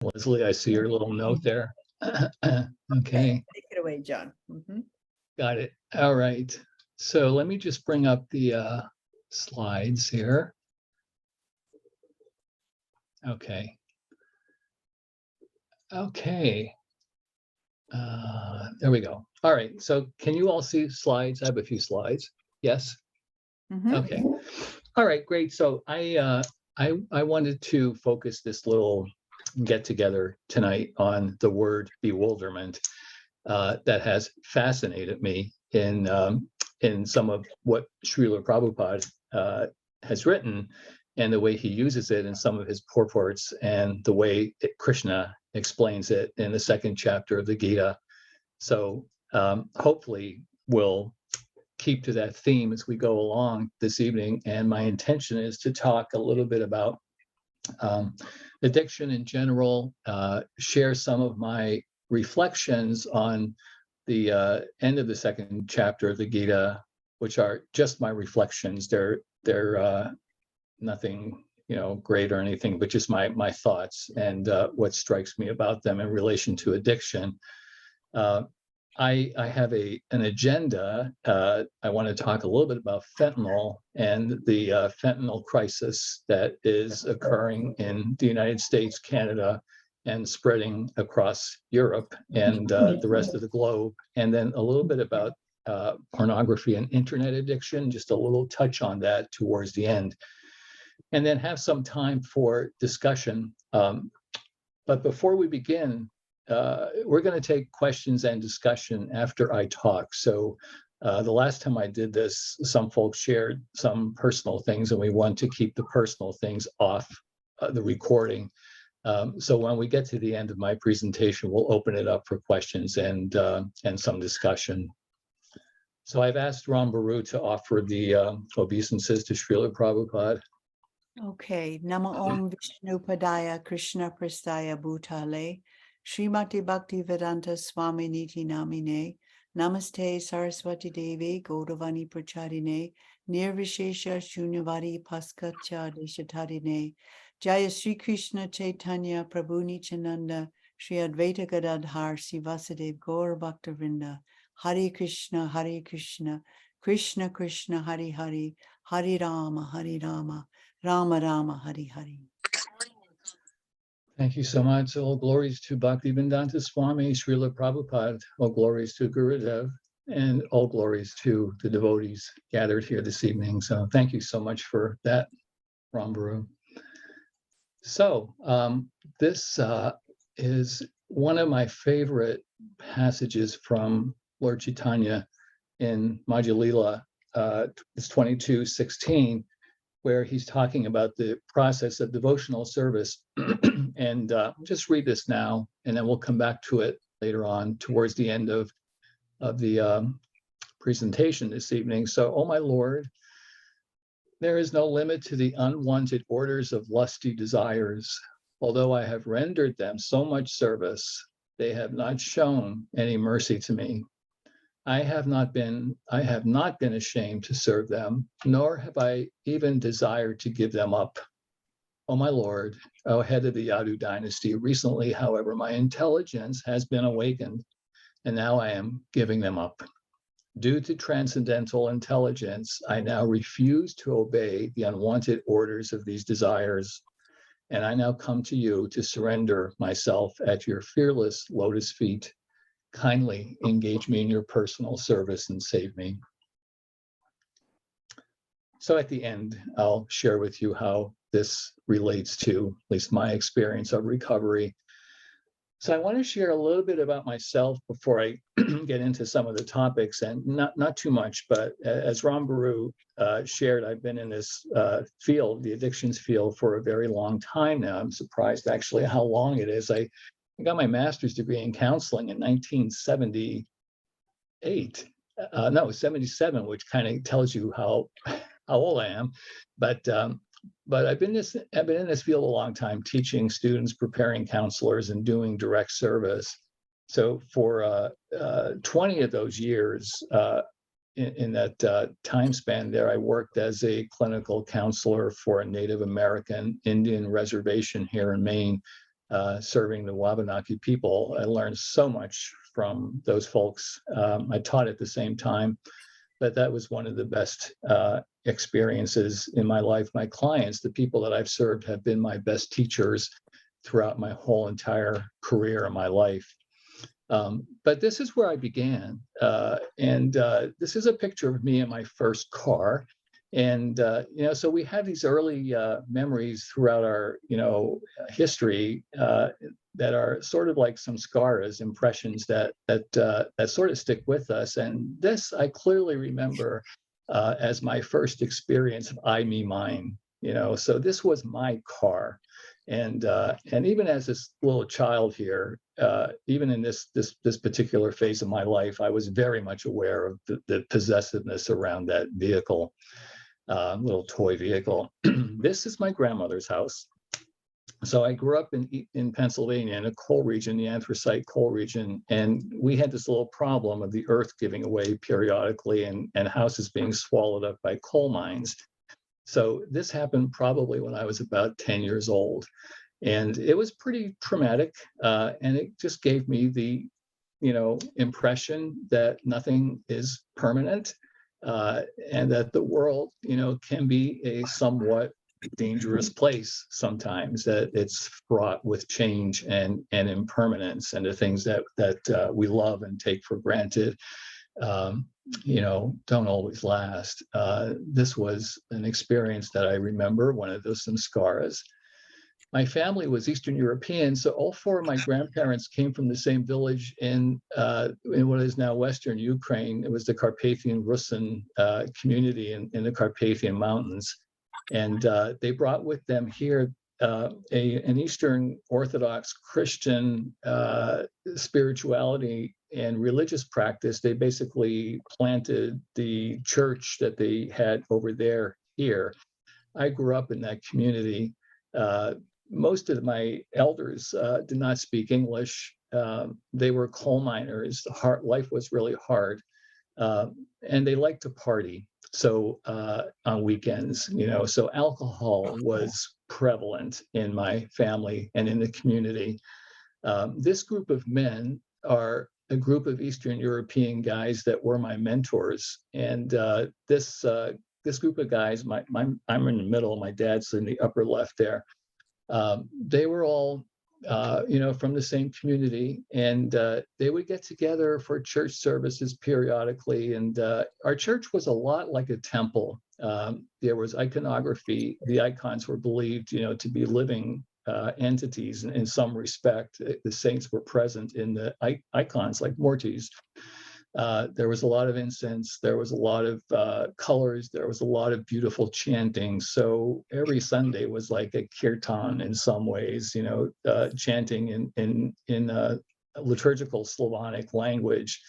Leslie, I see your little note there. Okay, Take it away, John. got it. All right. So let me just bring up the slides here. Okay. Okay. There we go. All right. So can you all see slides? I have a few slides. Yes? Okay. All right, great. So I wanted to focus this little get together tonight on the word bewilderment that has fascinated me in some of what Srila Prabhupada has written, and the way he uses it in some of his purports, and the way Krishna explains it in the second chapter of the Gita. So hopefully we'll keep to that theme as we go along this evening. And my intention is to talk a little bit about addiction in general, share some of my reflections on the end of the second chapter of the Gita, which are just my reflections. They're nothing, great or anything, but just my thoughts and what strikes me about them in relation to addiction. I have an agenda. I want to talk a little bit about fentanyl and the fentanyl crisis that is occurring in the United States, Canada, and spreading across Europe and the rest of the globe. And then a little bit about pornography and internet addiction, just a little touch on that towards the end. And then have some time for discussion. But before we begin, we're going to take questions and discussion after I talk. So the last time I did this, some folks shared some personal things, and we want to keep the personal things off the recording. So when we get to the end of my presentation, we'll open it up for questions and some discussion. So I've asked Ram Baru to offer the obeisances to Srila Prabhupada. Okay. Nama Om Vishnu Padaya Krishna Prastaya Bhutale Srimati Bhakti Vedanta Swami Niti Namine Namaste Saraswati Devi Gaudavani Pracharine Nirvishesha Shunyavadi Paskatya Deshatarine Jaya Sri Krishna Chaitanya Prabhu Nityananda Sri Advaita Gadadhar Sivasudev Gaur Bhaktavinda Hare Krishna Krishna Krishna Hare Hare Hare Rama Rama Rama Hari Hari. Thank you so much. All glories to Bhaktivedanta Swami, Srila Prabhupada. All glories to Gurudev, and all glories to the devotees gathered here this evening. So thank you so much for that, Ram Baru. So this is one of my favorite passages from Lord Chaitanya in Madhya Lila. It's 22:16. Where he's talking about the process of devotional service. And just read this now, and then we'll come back to it later on towards the end of the presentation this evening. So, oh my Lord, there is no limit to the unwanted orders of lusty desires. Although I have rendered them so much service, they have not shown any mercy to me. I have not been ashamed to serve them, nor have I even desired to give them up. O my Lord, O head of the Yadu dynasty, recently, however, my intelligence has been awakened, and now I am giving them up. Due to transcendental intelligence, I now refuse to obey the unwanted orders of these desires, and I now come to you to surrender myself at your fearless lotus feet. Kindly engage me in your personal service and save me. So at the end, I'll share with you how this relates to at least my experience of recovery. So I want to share a little bit about myself before I get into some of the topics, and not too much, but as Ram Baru shared, I've been in this field, the addictions field, for a very long time now. I'm surprised actually how long it is. I got my master's degree in counseling in 1978. 77, which kind of tells you how old I am. But I've been in this field a long time, teaching students, preparing counselors, and doing direct service. So for 20 of those years, in that time span there, I worked as a clinical counselor for a Native American Indian reservation here in Maine, serving the Wabanaki people. I learned so much from those folks. I taught at the same time, but that was one of the best experiences in my life. My clients, the people that I've served, have been my best teachers throughout my whole entire career in my life. But this is where I began. And this is a picture of me in my first car. And, so we have these early memories throughout our, history that are sort of like some scars, impressions that sort of stick with us. And this I clearly remember as my first experience of I, me, mine. So this was my car. And even as this little child here, even in this particular phase of my life, I was very much aware of the possessiveness around that vehicle, little toy vehicle. This is my grandmother's house. So I grew up in Pennsylvania, in a coal region, the anthracite coal region, and we had this little problem of the earth giving away periodically and houses being swallowed up by coal mines. So this happened probably when I was about 10 years old. And it was pretty traumatic. And it just gave me the, impression that nothing is permanent, and that the world, can be a somewhat dangerous place sometimes, that it's fraught with change and impermanence, and the things that we love and take for granted, don't always last. This was an experience that I remember, one of those samskaras. My family was Eastern European, so all four of my grandparents came from the same village in what is now Western Ukraine. It was the Carpathian Rusin community in the Carpathian Mountains. And they brought with them here an Eastern Orthodox Christian spirituality and religious practice. They basically planted the church that they had over there here. I grew up in that community. Most of my elders did not speak English. They were coal miners. Life was really hard. And they liked to party. So on weekends, so alcohol was prevalent in my family and in the community. This group of men are a group of Eastern European guys that were my mentors. And this group of guys, I'm in the middle, my dad's in the upper left there. They were all, from the same community, and they would get together for church services periodically. And our church was a lot like a temple. There was iconography. The icons were believed, to be living entities in some respect. The saints were present in the icons, like Mortis. There was a lot of incense. There was a lot of colors. There was a lot of beautiful chanting. So every Sunday was like a kirtan in some ways, chanting in liturgical Slavonic language.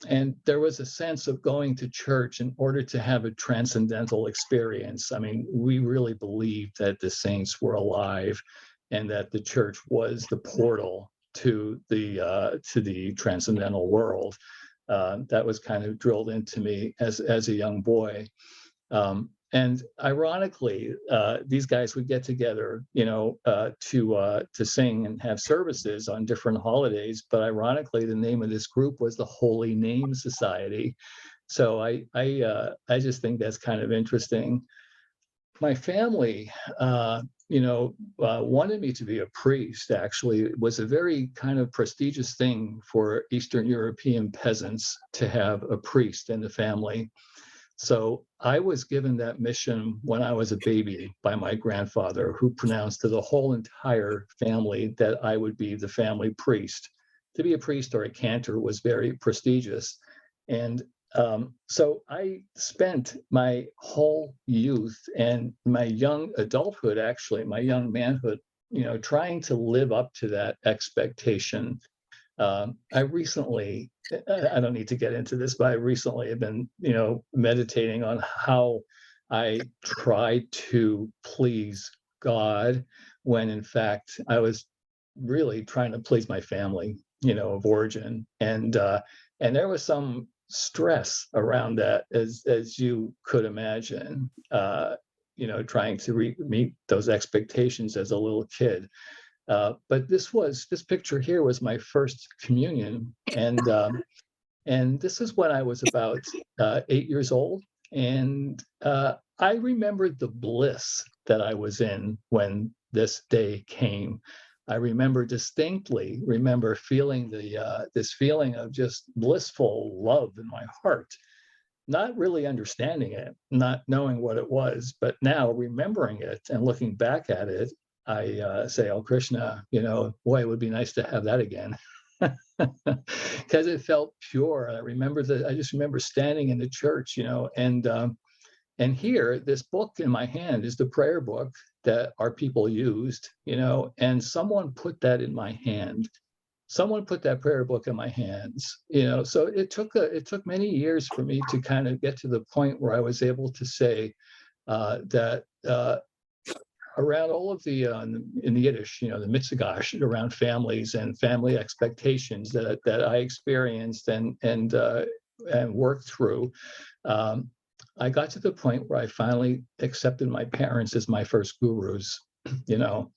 And there was a sense of going to church in order to have a transcendental experience. I mean, we really believed that the saints were alive and that the church was the portal to the transcendental world. That was kind of drilled into me as a young boy. And ironically, these guys would get together, to sing and have services on different holidays. But ironically, the name of this group was the Holy Name Society. So I just think that's kind of interesting. My family, wanted me to be a priest. Actually, it was a very kind of prestigious thing for Eastern European peasants to have a priest in the family. So I was given that mission when I was a baby by my grandfather, who pronounced to the whole entire family that I would be the family priest. To be a priest or a cantor was very prestigious. And so I spent my whole youth and my young adulthood, actually, my young manhood, trying to live up to that expectation. I recently, I don't need to get into this, but I recently have been, meditating on how I tried to please God when in fact I was really trying to please my family, of origin. And there was some stress around that, as you could imagine, trying to meet those expectations as a little kid. But this picture here was my first communion, and this is when I was about 8 years old, and I remembered the bliss that I was in when this day came. I distinctly remember feeling this feeling of just blissful love in my heart, not really understanding it, not knowing what it was, but now remembering it and looking back at it, I say, "Oh, Krishna, boy, it would be nice to have that again." Because it felt pure. I just remember standing in the church, and here, this book in my hand is the prayer book that our people used, and someone put that in my hand. Someone put that prayer book in my hands, so it took many years for me to kind of get to the point where I was able to say that around all of the in the Yiddish, the mitzigash around families and family expectations that I experienced and worked through. I got to the point where I finally accepted my parents as my first gurus. you know.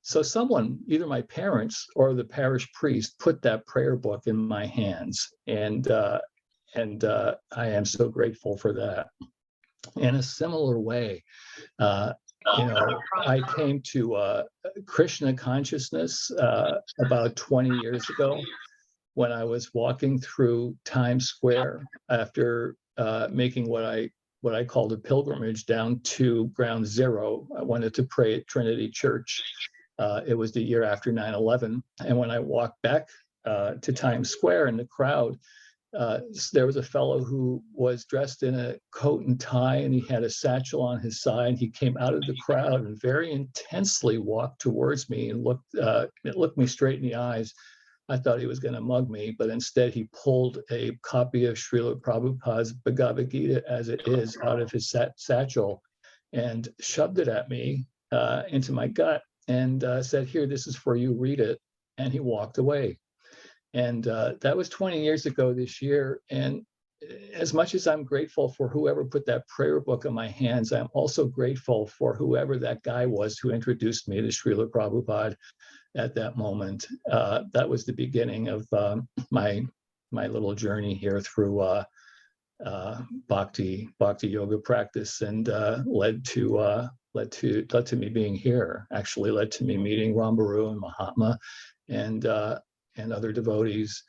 So someone, either my parents or the parish priest, put that prayer book in my hands, and I am so grateful for that. In a similar way, uh, I came to Krishna consciousness about 20 years ago when I was walking through Times Square after making what I called a pilgrimage down to Ground Zero. I wanted to pray at Trinity Church. It was the year after 9/11, and when I walked back to Times Square in the crowd, there was a fellow who was dressed in a coat and tie, and he had a satchel on his side. He came out of the crowd and very intensely walked towards me and looked me straight in the eyes. I thought he was going to mug me, but instead he pulled a copy of Srila Prabhupada's Bhagavad Gita as it is out of his satchel and shoved it at me into my gut and said, "Here, this is for you, read it." And he walked away. And that was 20 years ago this year. And as much as I'm grateful for whoever put that prayer book in my hands, I'm also grateful for whoever that guy was who introduced me to Srila Prabhupada at that moment. That was the beginning of my little journey here through bhakti yoga practice, and led to me being here. Actually, led to me meeting Rambaru and Mahatma, and other devotees.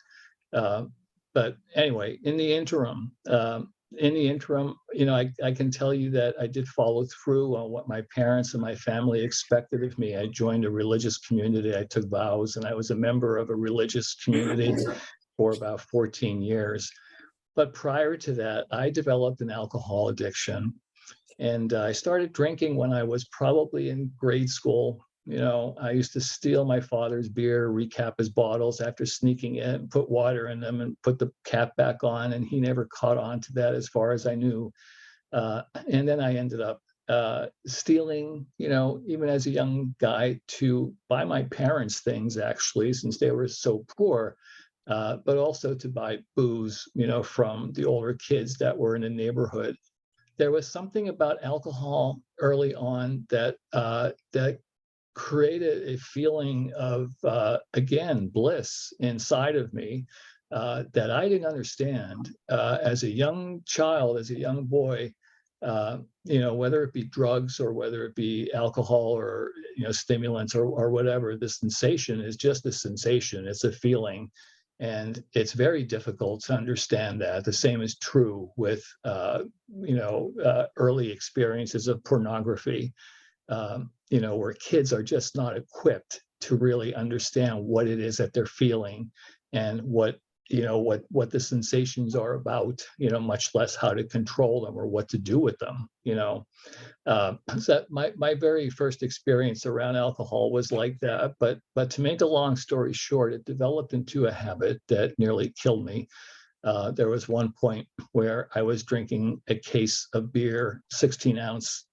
But anyway, in the interim, I can tell you that I did follow through on what my parents and my family expected of me. I joined a religious community. I took vows, and I was a member of a religious community for about 14 years. But prior to that, I developed an alcohol addiction. And I started drinking when I was probably in grade school. I used to steal my father's beer, recap his bottles after sneaking in, put water in them, and put the cap back on. And he never caught on to that, as far as I knew. And then I ended up stealing, even as a young guy, to buy my parents things, actually, since they were so poor. But also to buy booze, from the older kids that were in the neighborhood. There was something about alcohol early on that created a feeling of, again, bliss inside of me that I didn't understand as a young child, as a young boy. Whether it be drugs or whether it be alcohol or stimulants or whatever, the sensation is just a sensation. It's a feeling. And it's very difficult to understand that. The same is true with, early experiences of pornography, where kids are just not equipped to really understand what it is that they're feeling and what the sensations are about, much less how to control them or what to do with them. So my very first experience around alcohol was like that. But to make a long story short, it developed into a habit that nearly killed me. There was one point where I was drinking a case of beer, 16 ounces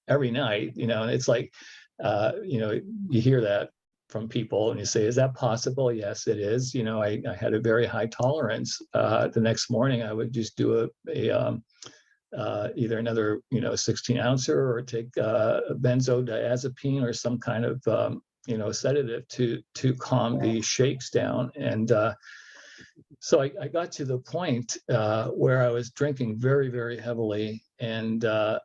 every night, and it's like, you hear that from people and you say, is that possible? Yes, it is. I had a very high tolerance. The next morning I would just do either another 16 ouncer or take benzodiazepine or some kind of sedative to calm the shakes down. And so I got to the point where I was drinking very, very heavily, and I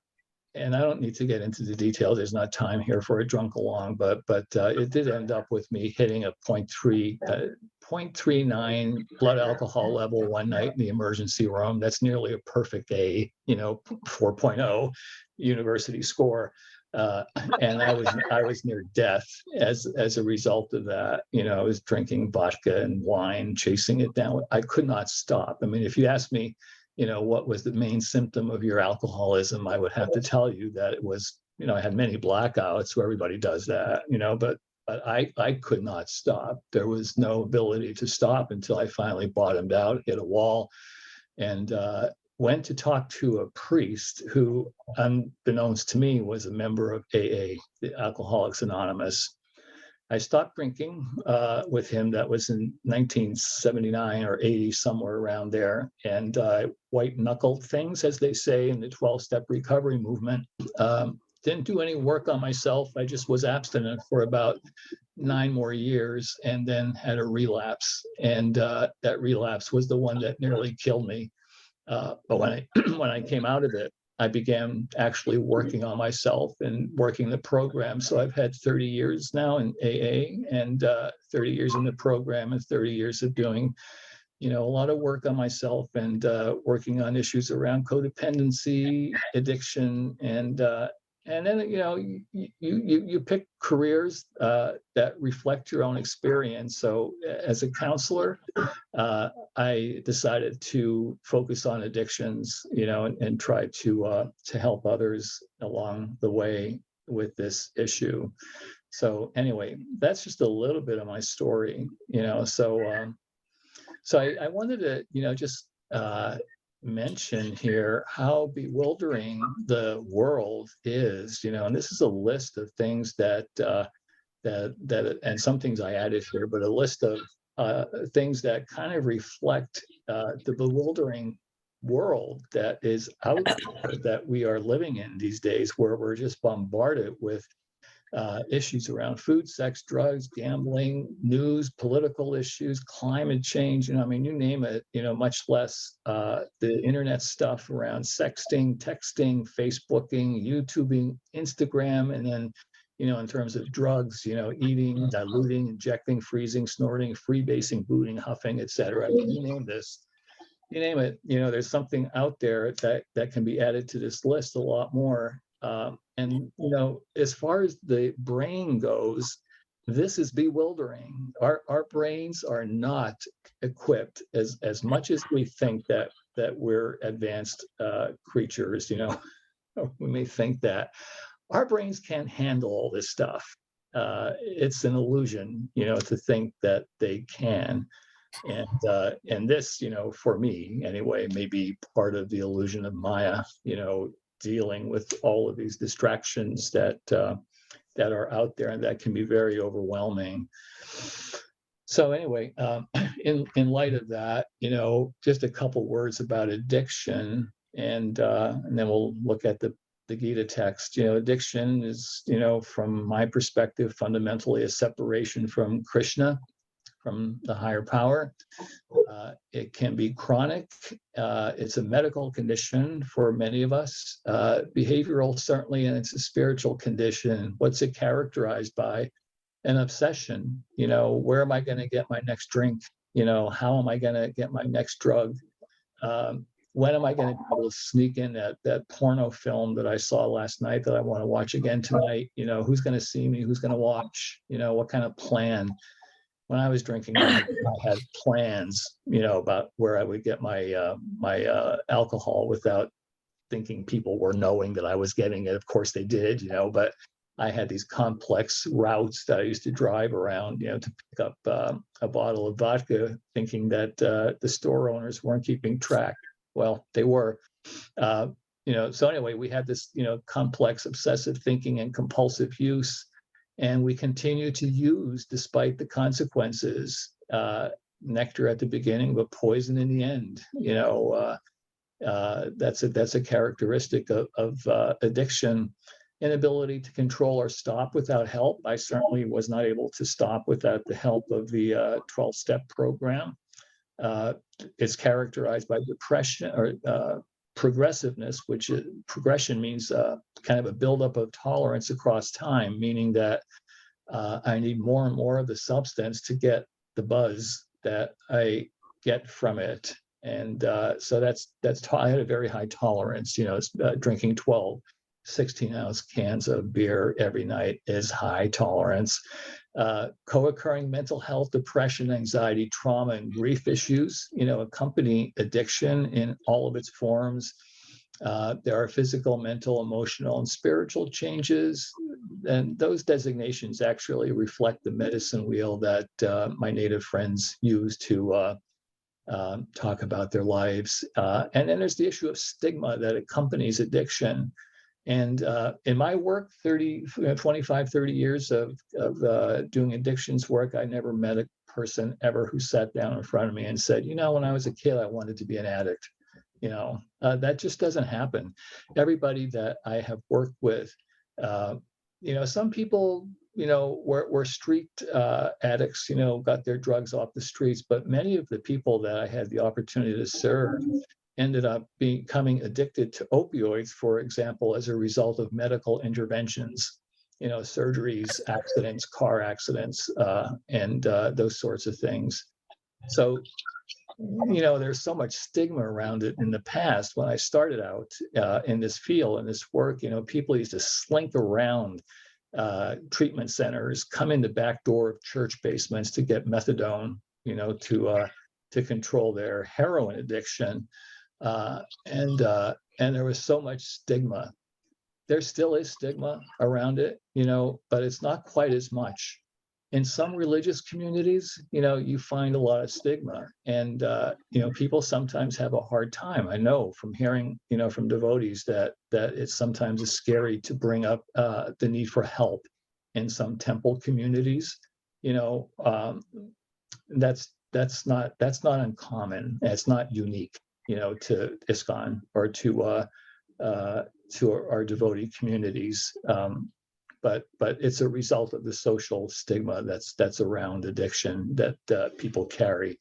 don't need to get into the details. There's not time here for a drunk along, but it did end up with me hitting a 0.39 blood alcohol level one night in the emergency room. That's nearly a perfect A, 4.0 university score. And I was near death as a result of that. I was drinking vodka and wine, chasing it down. I could not stop. I mean, if you ask me, what was the main symptom of your alcoholism, I would have to tell you that it was, I had many blackouts, where everybody does that, but I could not stop. There was no ability to stop until I finally bottomed out, hit a wall, and went to talk to a priest who, unbeknownst to me, was a member of AA, the Alcoholics Anonymous. I stopped drinking with him. That was in 1979 or 80, somewhere around there. And white-knuckled things, as they say in the 12-step recovery movement. Didn't do any work on myself. I just was abstinent for about 9 more years, and then had a relapse. And that relapse was the one that nearly killed me. But when I came out of it, I began actually working on myself and working the program. So I've had 30 years now in AA, and 30 years in the program, and 30 years of doing, a lot of work on myself, and working on issues around codependency, addiction, and then you pick careers that reflect your own experience. So as a counselor, I decided to focus on addictions, and try to help others along the way with this issue. So anyway, that's just a little bit of my story, So I wanted to, just mention here how bewildering the world is, and this is a list of things that and some things I added here, but a list of things that kind of reflect the bewildering world that is out there, that we are living in these days, where we're just bombarded with issues around food, sex, drugs, gambling, news, political issues, climate change, you name it, much less the internet stuff around sexting, texting, Facebooking, YouTubing, Instagram, and then, in terms of drugs, eating, diluting, injecting, freezing, snorting, freebasing, booting, huffing, etc. You name this. You name it, there's something out there that can be added to this list, a lot more. And as far as the brain goes, this is bewildering. Our brains are not equipped as much as we think that we're advanced creatures. We may think that our brains can't handle all this stuff. It's an illusion, to think that they can. And this, for me anyway, may be part of the illusion of Maya, dealing with all of these distractions that are out there, and that can be very overwhelming. So anyway, in light of that, just a couple words about addiction, and then we'll look at the Gita text. Addiction is, from my perspective, fundamentally a separation from Krishna, from the higher power. It can be chronic. It's a medical condition for many of us. Behavioral, certainly, and it's a spiritual condition. What's it characterized by? An obsession. Where am I going to get my next drink? How am I going to get my next drug? When am I going to be able to sneak in that porno film that I saw last night that I want to watch again tonight? Who's going to see me? Who's going to watch? What kind of plan? When I was drinking, I had plans, about where I would get my alcohol without thinking people were knowing that I was getting it. Of course they did, but I had these complex routes that I used to drive around, to pick up a bottle of vodka, thinking that the store owners weren't keeping track. Well, they were. So anyway, we had this, complex obsessive thinking and compulsive use. And we continue to use despite the consequences. Nectar at the beginning, but poison in the end. That's a characteristic of addiction. Inability to control or stop without help. I certainly was not able to stop without the help of the 12-step program. It's characterized by depression or progressiveness, which progression means kind of a buildup of tolerance across time, meaning that I need more and more of the substance to get the buzz that I get from it. And so I had a very high tolerance, drinking 12 16-ounce cans of beer every night is high tolerance. Co-occurring mental health, depression, anxiety, trauma, and grief issues, accompany addiction in all of its forms. There are physical, mental, emotional, and spiritual changes. And those designations actually reflect the medicine wheel that my Native friends use to talk about their lives. And then there's the issue of stigma that accompanies addiction. And in my work, 25, 30 years of doing addictions work, I never met a person ever who sat down in front of me and said, when I was a kid, I wanted to be an addict. That just doesn't happen. Everybody that I have worked with, some people, were street addicts, got their drugs off the streets, but many of the people that I had the opportunity to serve ended up becoming addicted to opioids, for example, as a result of medical interventions, surgeries, accidents, car accidents, and those sorts of things. So, there's so much stigma around it in the past. When I started out in this field, in this work, people used to slink around treatment centers, come in the back door of church basements to get methadone, to control their heroin addiction. And there was so much stigma. There still is stigma around it, but it's not quite as much. In some religious communities, you find a lot of stigma, and people sometimes have a hard time. I know from hearing, from devotees that it's sometimes scary to bring up the need for help in some temple communities. That's not uncommon. It's not unique, to ISKCON or to our devotee communities. But it's a result of the social stigma that's around addiction that people carry.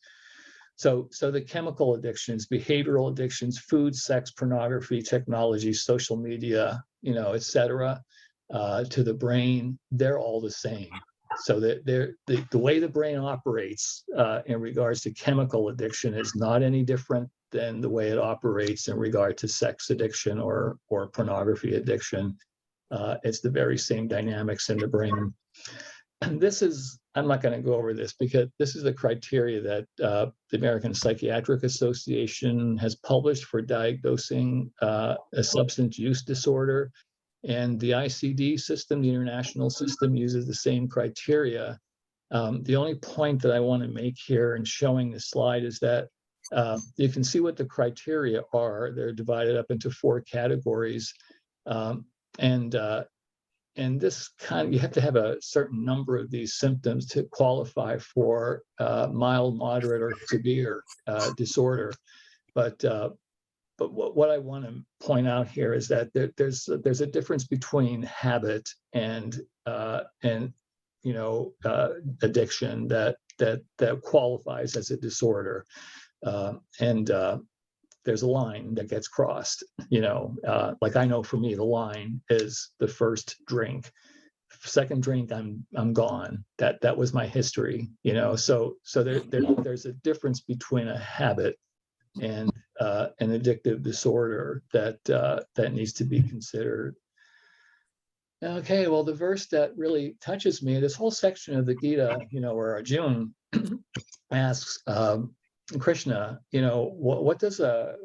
So the chemical addictions, behavioral addictions, food, sex, pornography, technology, social media, et cetera, to the brain, they're all the same. So the way the brain operates in regards to chemical addiction is not any different than the way it operates in regard to sex addiction or pornography addiction. It's the very same dynamics in the brain. And I'm not going to go over this because this is the criteria that the American Psychiatric Association has published for diagnosing a substance use disorder. And the ICD system, the international system, uses the same criteria. The only point that I want to make here in showing this slide is that you can see what the criteria are. They're divided up into 4 categories. And this you have to have a certain number of these symptoms to qualify for mild, moderate, or severe disorder. But what I want to point out here is that there's a difference between habit and addiction that qualifies as a disorder. There's a line that gets crossed, like I know for me, the line is the first drink. Second drink, I'm gone. That was my history, so there's a difference between a habit and an addictive disorder that needs to be considered. Okay, well, the verse that really touches me, this whole section of the Gita, where Arjuna asks Krishna, what does a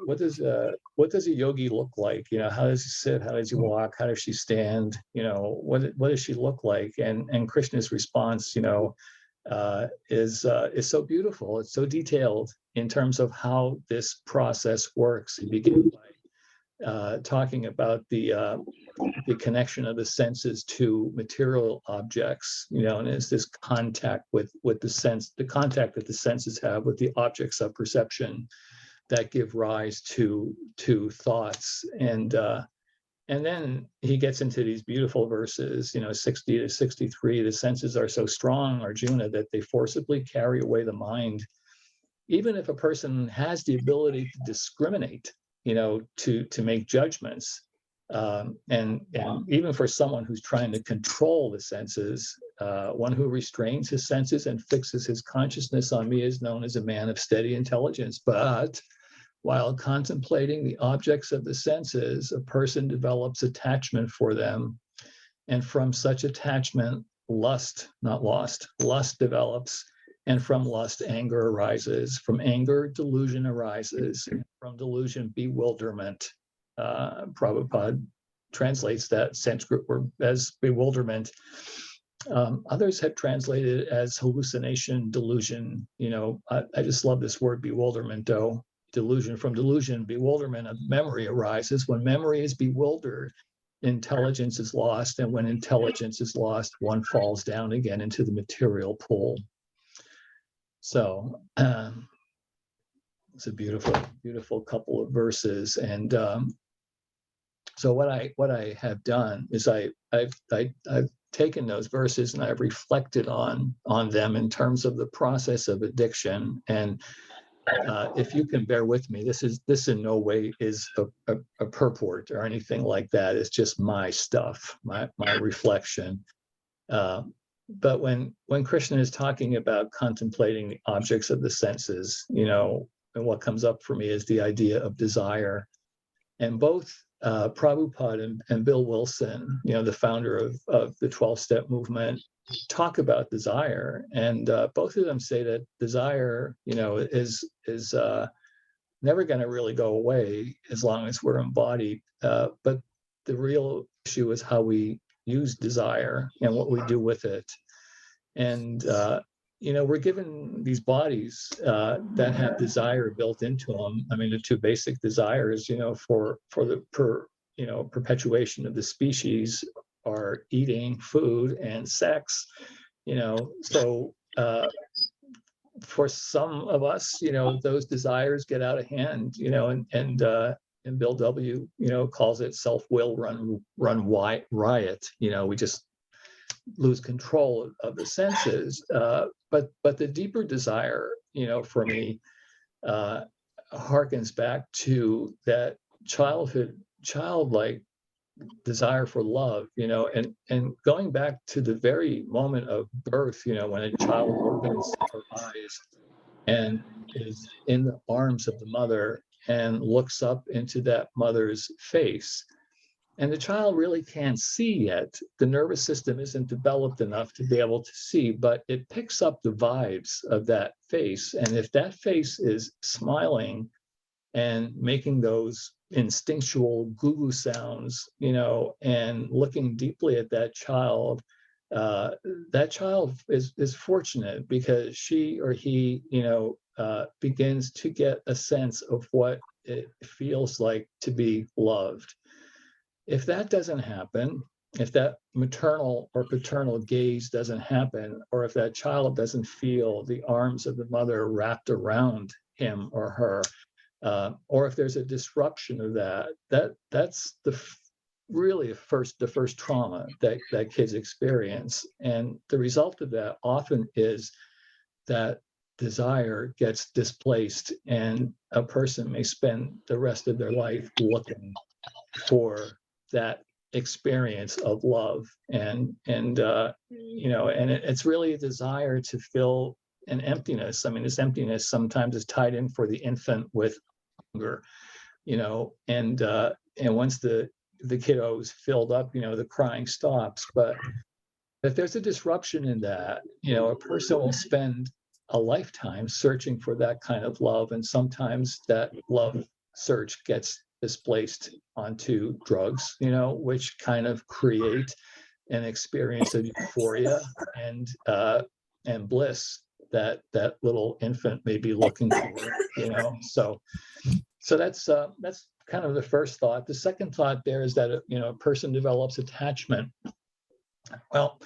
yogi look like? How does he sit? How does he walk? How does she stand? What does she look like? And Krishna's response, is so beautiful. It's so detailed in terms of how this process works. He begins by talking about the connection of the senses to material objects, and it's this contact with the contact that the senses have with the objects of perception. that give rise to thoughts. And then he gets into these beautiful verses, 60 to 63. The senses are so strong, Arjuna, that they forcibly carry away the mind. Even if a person has the ability to discriminate, to make judgments, and even for someone who's trying to control the senses, one who restrains his senses and fixes his consciousness on me is known as a man of steady intelligence. But while contemplating the objects of the senses, a person develops attachment for them. And from such attachment, lust, not lost, lust develops. And from lust, anger arises. From anger, delusion arises. From delusion, bewilderment. Prabhupada translates that Sanskrit word as bewilderment. Others have translated it as hallucination, delusion. I just love this word bewilderment, though. Delusion. From delusion, bewilderment of memory arises. When memory is bewildered, intelligence is lost. And when intelligence is lost, one falls down again into the material pool. So it's a beautiful, beautiful couple of verses. And so what I have done is I've taken those verses and I've reflected on them in terms of the process of addiction. And if you can bear with me, this in no way is a purport or anything like that. It's just my stuff, my reflection. But when Krishna is talking about contemplating the objects of the senses, and what comes up for me is the idea of desire. And both Prabhupada and Bill Wilson, the founder of the 12-step movement, talk about desire. And both of them say that desire, is never going to really go away as long as we're embodied. But the real issue is how we use desire and what we do with it. And we're given these bodies that have desire built into them. I mean, the two basic desires, for the perpetuation of the species are eating, food, and sex. So for some of us, those desires get out of hand. And Bill W. calls it self-will run riot. We just lose control of the senses. But the deeper desire, for me, harkens back to that childlike desire for love, and going back to the very moment of birth, when a child opens her eyes and is in the arms of the mother and looks up into that mother's face. And the child really can't see yet. The nervous system isn't developed enough to be able to see, but it picks up the vibes of that face. And if that face is smiling and making those instinctual goo-goo sounds, and looking deeply at that child is fortunate because she or he, begins to get a sense of what it feels like to be loved. If that doesn't happen, if that maternal or paternal gaze doesn't happen, or if that child doesn't feel the arms of the mother wrapped around him or her, or if there's a disruption of that's really the first trauma that kids experience. And the result of that often is that desire gets displaced, and a person may spend the rest of their life looking for that experience of love. And it's really a desire to fill an emptiness. I mean, this emptiness sometimes is tied in for the infant with hunger, and once the kiddo is filled up, the crying stops. But if there's a disruption in that, a person will spend a lifetime searching for that kind of love, and sometimes that love search gets displaced onto drugs, which kind of create an experience of euphoria and bliss that little infant may be looking for, so that's kind of the first thought. The second thought there is that a person develops attachment. Well,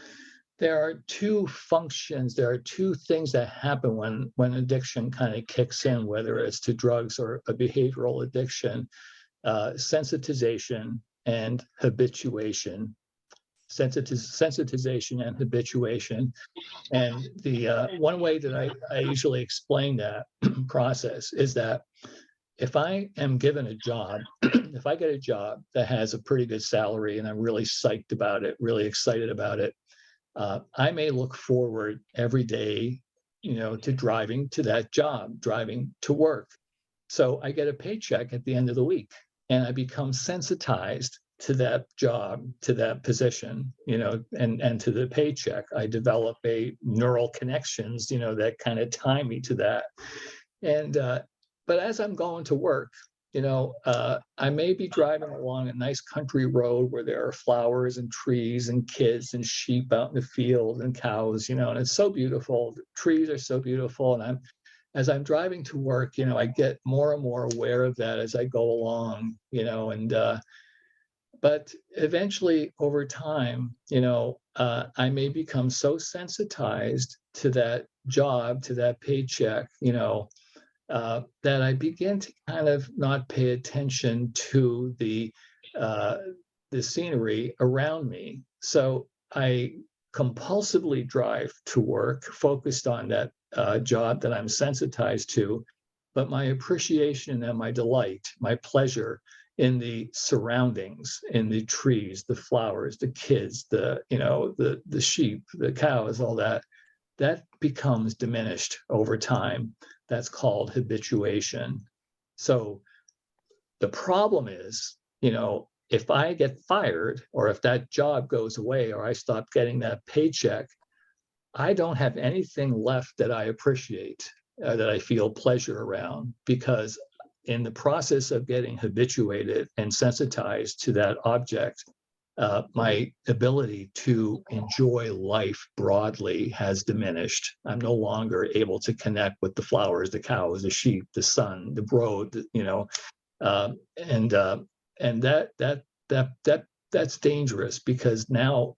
there are two functions, there are two things that happen when addiction kind of kicks in, whether it's to drugs or a behavioral addiction: sensitization and habituation. Sensitization and habituation. And the one way that I usually explain that process is that if I am given a job, if I get a job that has a pretty good salary and I'm really psyched about it, really excited about it, I may look forward every day, to driving to that job, driving to work. So I get a paycheck at the end of the week, and I become sensitized to that job, to that position, and to the paycheck. I develop a neural connections, that kind of tie me to that. And but as I'm going to work, I may be driving along a nice country road where there are flowers and trees and kids and sheep out in the field and cows, and it's so beautiful. The trees are so beautiful. And as I'm driving to work, I get more and more aware of that as I go along, but eventually over time, I may become so sensitized to that job, to that paycheck, that I begin to kind of not pay attention to the scenery around me. So I compulsively drive to work, focused on that job that I'm sensitized to, but my appreciation and my delight, my pleasure in the surroundings, in the trees, the flowers, the kids, the sheep, the cows, all that becomes diminished over time. That's called habituation. So the problem is, if I get fired, or if that job goes away, or I stop getting that paycheck, I don't have anything left that I appreciate, that I feel pleasure around, because in the process of getting habituated and sensitized to that object, my ability to enjoy life broadly has diminished. I'm no longer able to connect with the flowers, the cows, the sheep, the sun, the road, and that's dangerous, because now,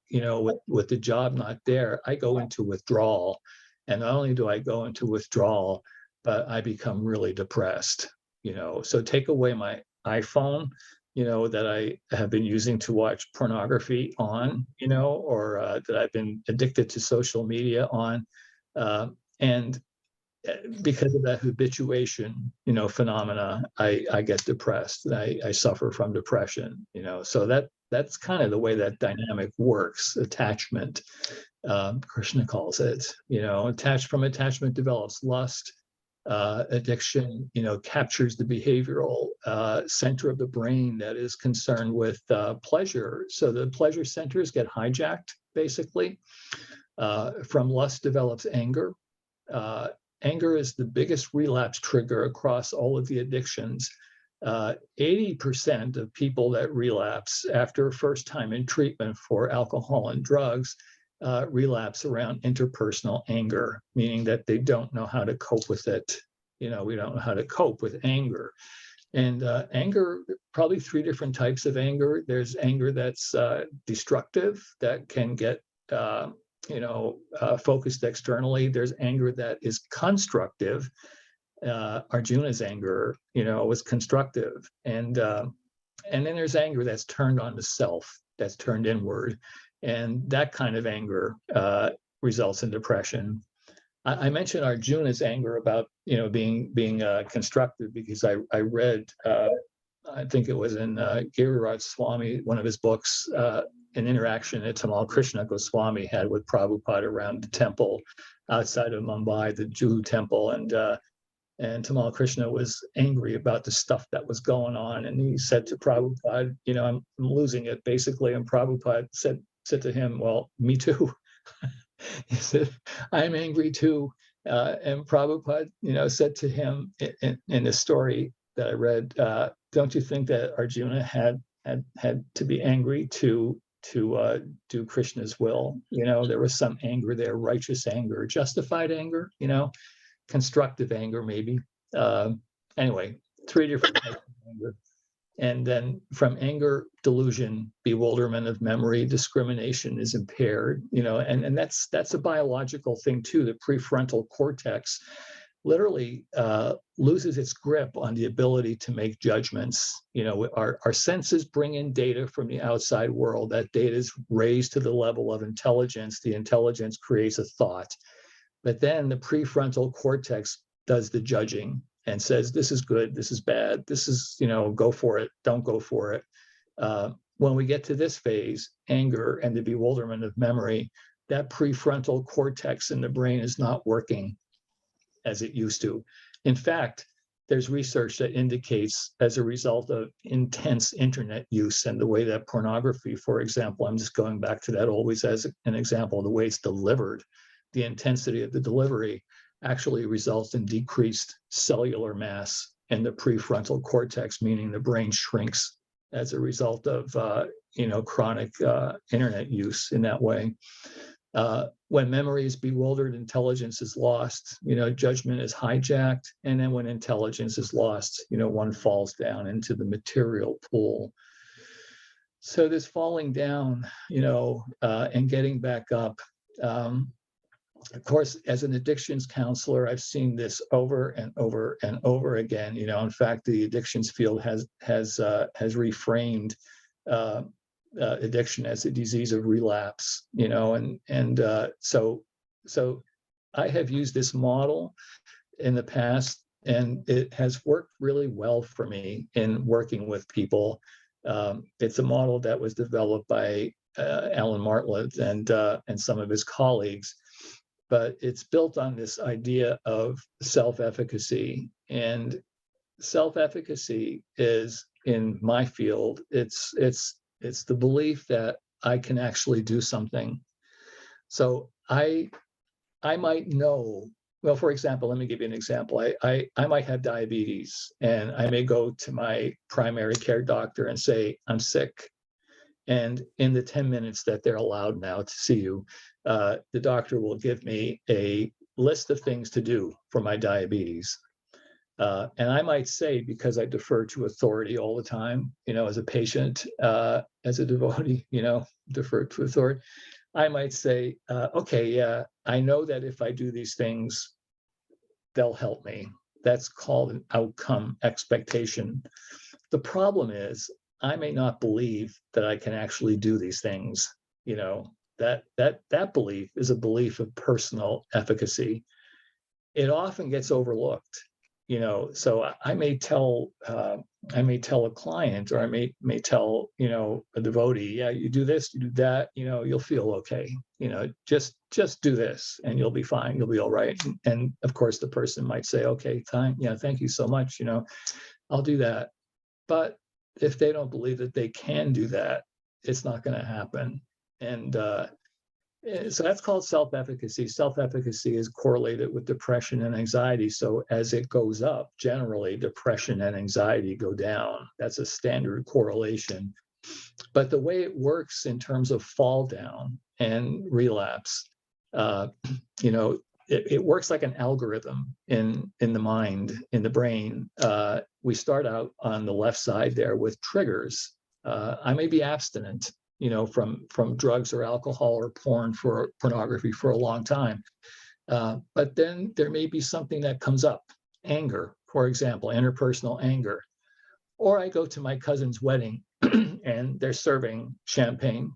with the job not there, I go into withdrawal, and not only do I go into withdrawal, but I become really depressed. So take away my iPhone, that I have been using to watch pornography on, or that I've been addicted to social media on, and because of that habituation, phenomena, I get depressed. I suffer from depression. So that's kind of the way that dynamic works. Attachment, Krishna calls it. Attachment develops lust. Addiction, captures the behavioral center of the brain that is concerned with pleasure. So the pleasure centers get hijacked, basically. From lust develops anger. Anger is the biggest relapse trigger across all of the addictions. 80% of people that relapse after first time in treatment for alcohol and drugs relapse around interpersonal anger, meaning that they don't know how to cope with it. We don't know how to cope with anger. And anger, probably three different types of anger. There's anger that's destructive, that can get focused externally. There's anger that is constructive. Arjuna's anger, was constructive, and then there's anger that's turned on the self, that's turned inward, and that kind of anger results in depression. I mentioned Arjuna's anger about being constructive because I read, I think it was in Giriraj Swami, one of his books, an interaction that Tamal Krishna Goswami had with Prabhupada around the temple outside of Mumbai, the Jew temple, and Tamal Krishna was angry about the stuff that was going on, and he said to Prabhupada, I'm losing it, basically. And Prabhupada said to him, well, me too. He said, I'm angry too. And Prabhupada, said to him in the story that I read, don't you think that Arjuna had to be angry to do Krishna's will? There was some anger there, righteous anger, justified anger, constructive anger, maybe. Anyway, three different types of anger. And then from anger, delusion, bewilderment of memory, discrimination is impaired, and that's a biological thing too. The prefrontal cortex literally loses its grip on the ability to make judgments. Our senses bring in data from the outside world. That data is raised to the level of intelligence. The intelligence creates a thought. But then the prefrontal cortex does the judging and says, this is good, this is bad, this is, go for it, don't go for it. When we get to this phase, anger and the bewilderment of memory, that prefrontal cortex in the brain is not working as it used to. In fact, there's research that indicates, as a result of intense internet use and the way that pornography, for example, I'm just going back to that always as an example, the way it's delivered, the intensity of the delivery actually results in decreased cellular mass in the prefrontal cortex, meaning the brain shrinks as a result of chronic internet use in that way. When memory is bewildered, intelligence is lost, judgment is hijacked. And then when intelligence is lost, one falls down into the material pool. So this falling down, and getting back up, of course, as an addictions counselor, I've seen this over and over and over again. In fact, the addictions field has reframed addiction as a disease of relapse. So I have used this model in the past, and it has worked really well for me in working with people. It's a model that was developed by Alan Martlet and some of his colleagues. But it's built on this idea of self-efficacy. And self-efficacy is, in my field, it's the belief that I can actually do something. So I might know, well, for example, let me give you an example. I might have diabetes, and I may go to my primary care doctor and say, I'm sick. And in the 10 minutes that they're allowed now to see you, the doctor will give me a list of things to do for my diabetes. And I might say, because I defer to authority all the time, as a patient, as a devotee, defer to authority, I might say, okay, yeah, I know that if I do these things, they'll help me. That's called an outcome expectation. The problem is, I may not believe that I can actually do these things. That belief is a belief of personal efficacy. It often gets overlooked. So I may tell a client, or I may tell a devotee, yeah, you do this, you do that, you'll feel okay. Just do this, and you'll be fine. You'll be all right. And of course, the person might say, okay, fine, thank you so much. I'll do that. But if they don't believe that they can do that, it's not going to happen. And so that's called self-efficacy. Self-efficacy is correlated with depression and anxiety. So as it goes up, generally, depression and anxiety go down. That's a standard correlation. But the way it works in terms of fall down and relapse, it works like an algorithm in the mind, in the brain. We start out on the left side there with triggers. I may be abstinent, from drugs or alcohol or pornography for a long time. But then there may be something that comes up, anger, for example, interpersonal anger. Or I go to my cousin's wedding and they're serving champagne,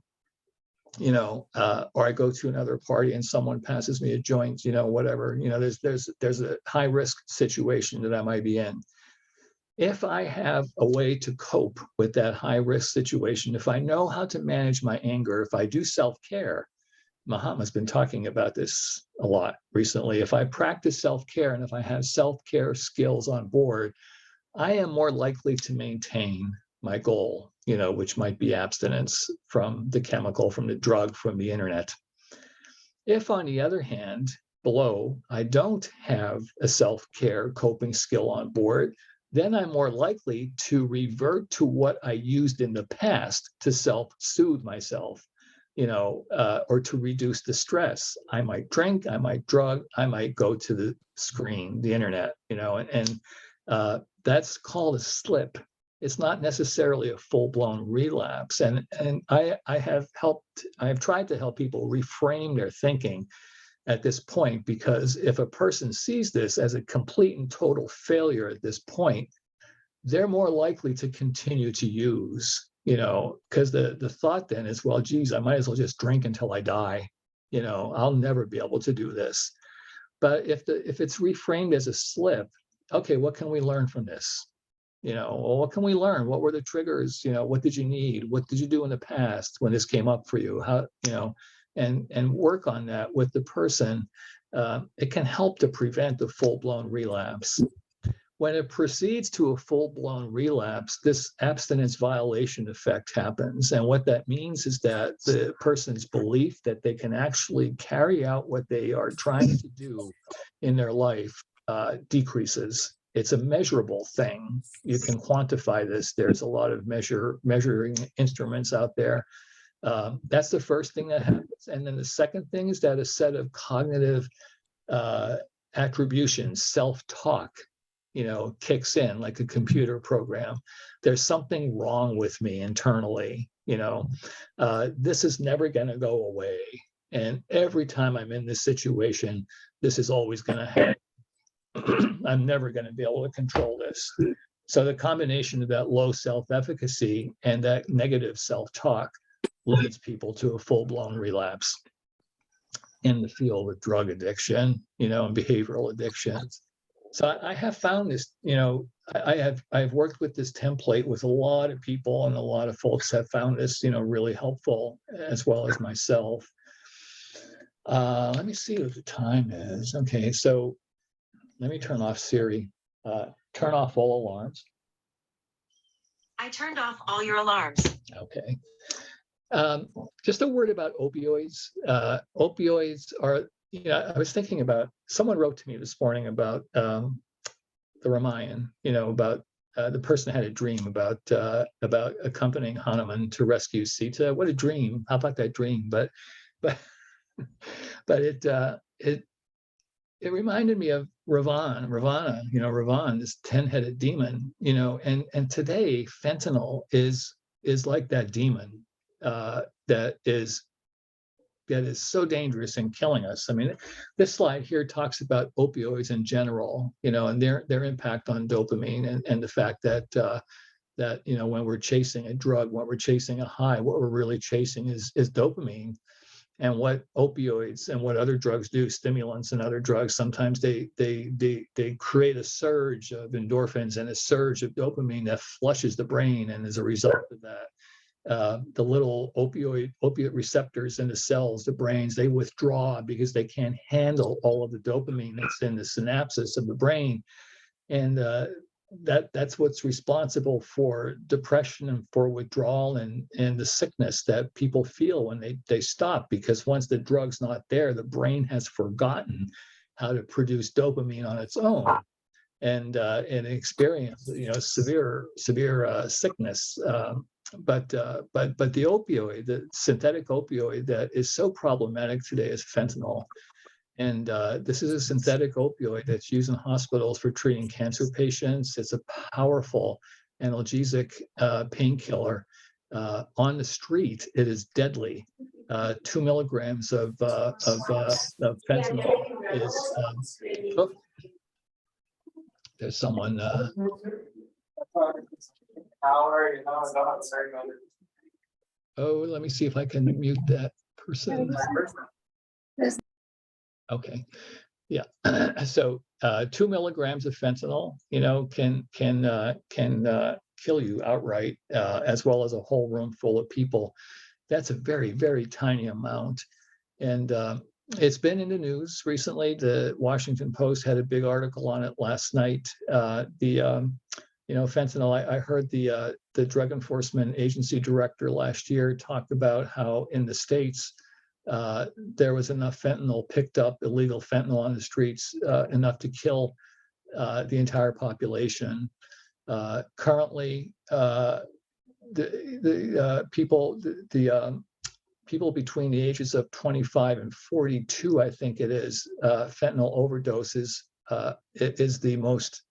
or I go to another party and someone passes me a joint, whatever, there's a high risk situation that I might be in. If I have a way to cope with that high risk situation, if I know how to manage my anger, if I do self-care, Mahatma's been talking about this a lot recently. If I practice self-care and if I have self-care skills on board, I am more likely to maintain my goal, which might be abstinence from the chemical, from the drug, from the internet. If, on the other hand, below, I don't have a self-care coping skill on board, then I'm more likely to revert to what I used in the past to self-soothe myself, or to reduce the stress. I might drink, I might drug, I might go to the screen, the internet, and that's called a slip. it's not necessarily a full-blown relapse. And I've tried to help people reframe their thinking at this point, because if a person sees this as a complete and total failure at this point, they're more likely to continue to use, because the thought then is, well, geez, I might as well just drink until I die. I'll never be able to do this. But if it's reframed as a slip, okay, what can we learn from this? Well, what can we learn? What were the triggers? What did you need? What did you do in the past when this came up for you? How, and work on that with the person. It can help to prevent the full-blown relapse. When it proceeds to a full-blown relapse, this abstinence violation effect happens. And what that means is that the person's belief that they can actually carry out what they are trying to do in their life decreases. It's a measurable thing. You can quantify this. There's a lot of measuring instruments out there. That's the first thing that happens. And then the second thing is that a set of cognitive attributions, self-talk, kicks in like a computer program. There's something wrong with me internally. This is never going to go away. And every time I'm in this situation, this is always going to happen. I'm never going to be able to control this. So the combination of that low self-efficacy and that negative self-talk leads people to a full-blown relapse in the field of drug addiction, and behavioral addictions. So I have found this, I've worked with this template with a lot of people, and a lot of folks have found this, really helpful, as well as myself. Let me see what the time is. Okay, so let me turn off Siri. Turn off all alarms. I turned off all your alarms. Okay. Just a word about opioids. Opioids are, I was thinking about, someone wrote to me this morning about the Ramayan, about the person had a dream about accompanying Hanuman to rescue Sita. What a dream. How about that dream? But it reminded me of Ravan, this 10-headed demon, and today fentanyl is like that demon that is so dangerous and killing us. I mean, this slide here talks about opioids in general, and their impact on dopamine, and the fact that when we're chasing a drug, when we're chasing a high, what we're really chasing is dopamine. And what opioids and what other drugs do, stimulants and other drugs, sometimes they create a surge of endorphins and a surge of dopamine that flushes the brain. And as a result of that, the little opiate receptors in the cells, the brains, they withdraw because they can't handle all of the dopamine that's in the synapses of the brain. And that's what's responsible for depression and for withdrawal and the sickness that people feel when they stop, because once the drug's not there, the brain has forgotten how to produce dopamine on its own, and experience severe sickness. But the opioid, the synthetic opioid that is so problematic today is fentanyl. And this is a synthetic opioid that's used in hospitals for treating cancer patients. It's a powerful analgesic painkiller. On the street, it is deadly. 2 milligrams of fentanyl is. There's someone. Let me see if I can mute that person. Okay, yeah. So 2 milligrams of fentanyl, can kill you outright, as well as a whole room full of people. That's a very, very tiny amount, and it's been in the news recently. The Washington Post had a big article on it last night. Fentanyl. I heard the Drug Enforcement Agency director last year talk about how in the States, there was enough fentanyl picked up, illegal fentanyl on the streets, enough to kill the entire population. Currently, people between the ages of 25 and 42, I think it is, fentanyl overdoses. It is the most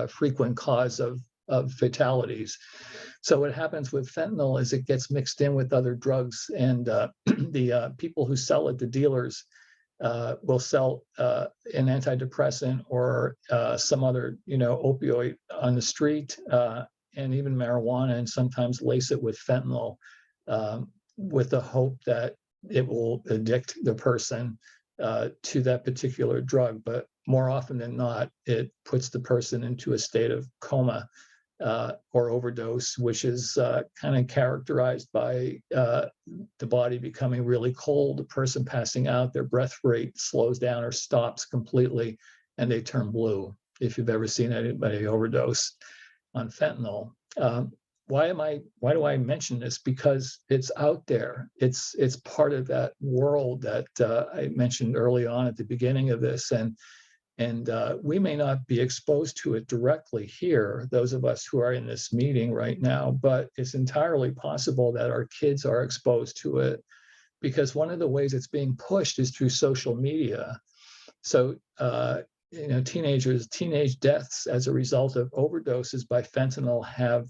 frequent cause of of fatalities. So what happens with fentanyl is it gets mixed in with other drugs, and the people who sell it, the dealers, will sell an antidepressant or some other, opioid on the street, and even marijuana, and sometimes lace it with fentanyl, with the hope that it will addict the person to that particular drug. But more often than not, it puts the person into a state of coma or overdose, which is kind of characterized by the body becoming really cold, the person passing out, their breath rate slows down or stops completely, and they turn blue. If you've ever seen anybody overdose on fentanyl. Why do I mention this? Because it's out there. It's part of that world that I mentioned early on at the beginning of this, and we may not be exposed to it directly here, those of us who are in this meeting right now, but it's entirely possible that our kids are exposed to it, because one of the ways it's being pushed is through social media. So teenage deaths as a result of overdoses by fentanyl have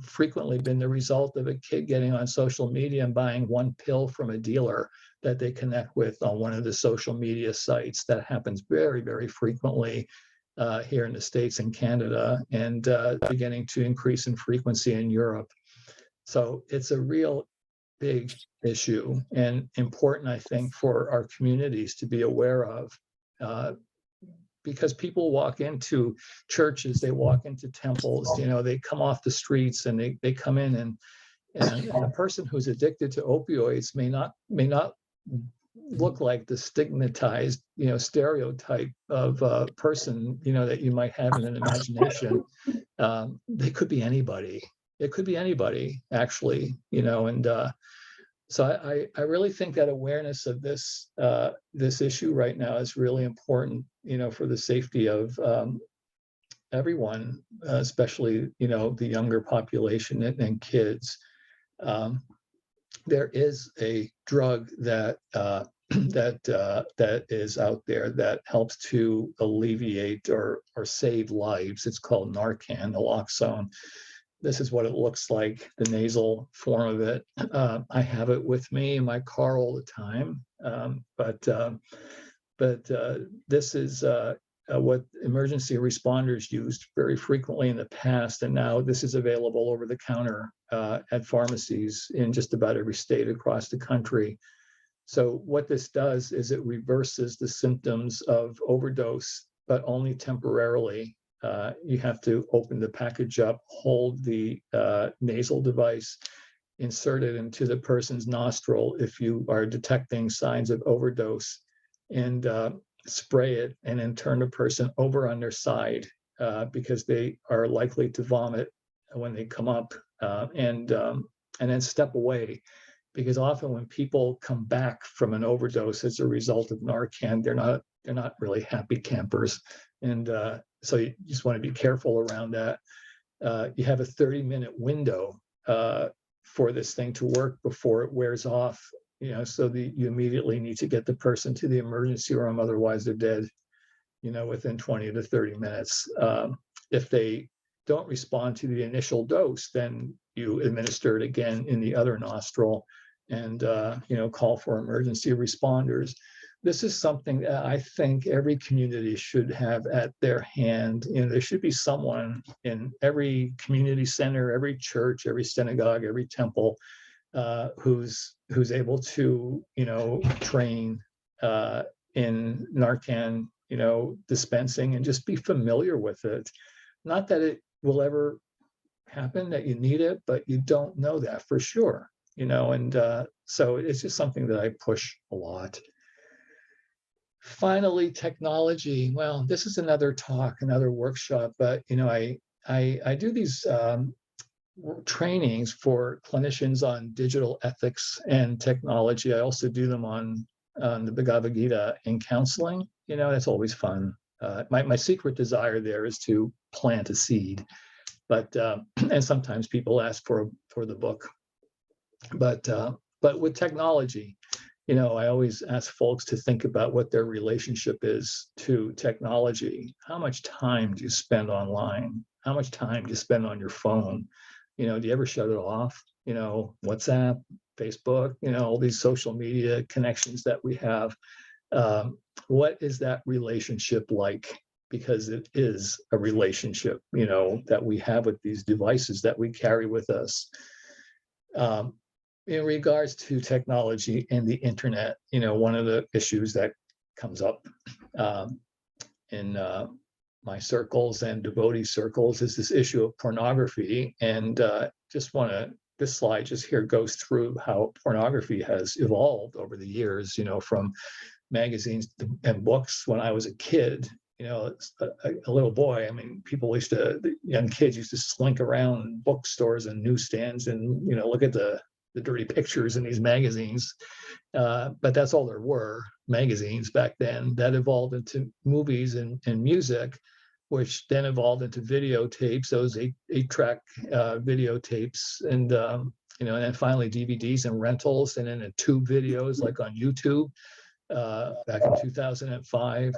frequently been the result of a kid getting on social media and buying one pill from a dealer that they connect with on one of the social media sites. That happens very, very frequently here in the States and Canada, and beginning to increase in frequency in Europe. So it's a real big issue and important, I think, for our communities to be aware of, because people walk into churches, they walk into temples, they come off the streets and they come in, and a person who's addicted to opioids may not look like the stigmatized, stereotype of a person, that you might have in an imagination. They could be anybody. It could be anybody, actually, and so I really think that awareness of this issue right now is really important, for the safety of everyone, especially, the younger population and kids. There is a drug that that is out there that helps to alleviate or save lives. It's called Narcan, naloxone. This is what it looks like, the nasal form of it. I have it with me in my car all the time, but this is what emergency responders used very frequently in the past, and now this is available over the counter at pharmacies in just about every state across the country. So what this does is it reverses the symptoms of overdose, but only temporarily. You have to open the package up, hold the nasal device, insert it into the person's nostril if you are detecting signs of overdose, and spray it, and then turn the person over on their side because they are likely to vomit when they come up, and then step away. Because often when people come back from an overdose as a result of Narcan, they're not really happy campers, and so you just want to be careful around that. You have a 30-minute window for this thing to work before it wears off, so you immediately need to get the person to the emergency room, otherwise they're dead, within 20 to 30 minutes. If they don't respond to the initial dose, then you administer it again in the other nostril, and call for emergency responders. This is something that I think every community should have at their hand. There should be someone in every community center, every church, every synagogue, every temple, who's able to, train in Narcan, dispensing, and just be familiar with it. Not that it will ever happen that you need it, but you don't know that for sure, and so it's just something that I push a lot. Finally, technology. Well, this is another talk, another workshop, but I do these trainings for clinicians on digital ethics and technology. I also do them on the Bhagavad Gita in counseling. That's always fun. My secret desire there is to plant a seed, but and sometimes people ask for the book. But with technology, I always ask folks to think about what their relationship is to technology. How much time do you spend online? how much time do you spend on your phone? Do you ever shut it off? WhatsApp, Facebook, all these social media connections that we have. What is that relationship like? Because it is a relationship, that we have with these devices that we carry with us. In regards to technology and the internet, one of the issues that comes up in my circles and devotee circles is this issue of pornography. And this slide just here goes through how pornography has evolved over the years, from magazines and books. When I was a kid, it's a little boy. I mean, young kids used to slink around bookstores and newsstands and, look at the dirty pictures in these magazines. But that's all there were, magazines back then. That evolved into movies and music, which then evolved into videotapes, those eight-track videotapes, and and then finally DVDs and rentals, and then in tube videos like on YouTube back in 2005.